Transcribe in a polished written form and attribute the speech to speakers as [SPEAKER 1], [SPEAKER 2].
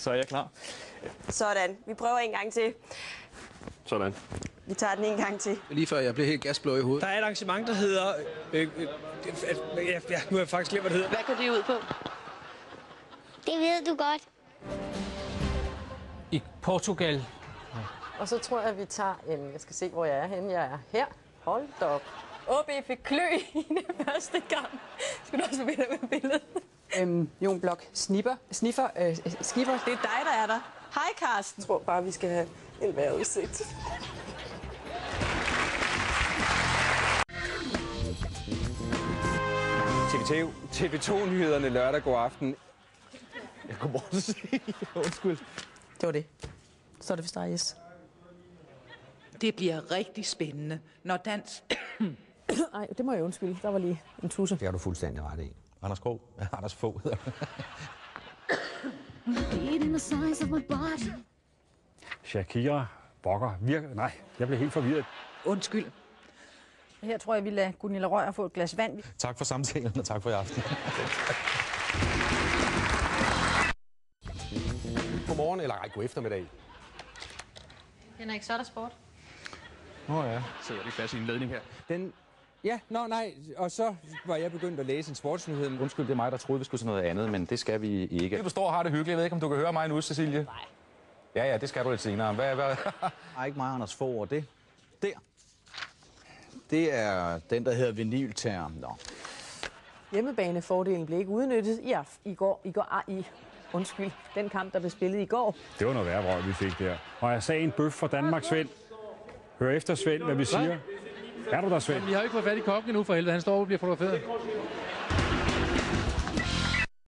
[SPEAKER 1] Så er jeg klar.
[SPEAKER 2] Sådan. Vi prøver en gang til.
[SPEAKER 1] Sådan.
[SPEAKER 2] Vi tager den en gang til.
[SPEAKER 3] Lige før jeg blev helt gasblå i hovedet.
[SPEAKER 4] Der er et arrangement, der hedder... nu har jeg faktisk glemt, hvad det hedder.
[SPEAKER 2] Hvad går det ud på?
[SPEAKER 5] Det ved du godt.
[SPEAKER 6] I Portugal.
[SPEAKER 7] Og så tror jeg, vi tager en... Jeg skal se, hvor jeg er henne. Jeg er her. Hold da op. OB fik klø i den første gang. Skal du også være med billedet?
[SPEAKER 8] Jon Blok Snipper. Skipper.
[SPEAKER 2] Det er dig, der er der. Hej, Karsten.
[SPEAKER 7] Jeg tror bare, vi skal have en vejrudsigt.
[SPEAKER 9] TV2-nyhederne lørdag god aften. Jeg kommer over til sige. Undskyld.
[SPEAKER 8] Det var det. Så er det vist dig, Jes.
[SPEAKER 10] Det bliver rigtig spændende, når dans...
[SPEAKER 8] Nej, det må jeg undskylde. Der var lige en tusse.
[SPEAKER 9] Det har du fuldstændig ret i.
[SPEAKER 1] Anders Krog. Anders Fogh hedder
[SPEAKER 4] Shakira, Bokker, nej, jeg blev helt forvirret.
[SPEAKER 10] Undskyld.
[SPEAKER 8] Her tror jeg, vi lader Gunilla Røger få et glas vand.
[SPEAKER 1] Tak for samtalen, og tak for i aften.
[SPEAKER 9] Godmorgen, eller ej, god eftermiddag.
[SPEAKER 5] Henrik, så er der sport.
[SPEAKER 1] Ja. Sidder lige fast i en ledning her.
[SPEAKER 9] Og så var jeg begyndt at læse en sportsnyhed.
[SPEAKER 1] Undskyld, det er mig, der troede, vi skulle til noget andet, men det skal vi ikke. Du står og har det hyggeligt. Jeg ved ikke, om du kan høre mig nu, Cecilie? Nej. Ja, det skal du lidt senere. Hvad?
[SPEAKER 3] Nej, ikke mig, Anders Fogh, det der. Det er den, der hedder vinylterm. Nå.
[SPEAKER 8] Hjemmebanefordelen blev ikke udnyttet i den kamp, der blev spillet i går.
[SPEAKER 4] Det var noget værre vrøg, vi fik der. Og jeg sagde en bøf fra Danmark, Svend. Hør efter, Svend, hvad vi siger. Er du der, Svend?
[SPEAKER 6] Vi har ikke fået fat i kokken endnu for helvede. Han står og bliver fotograferet.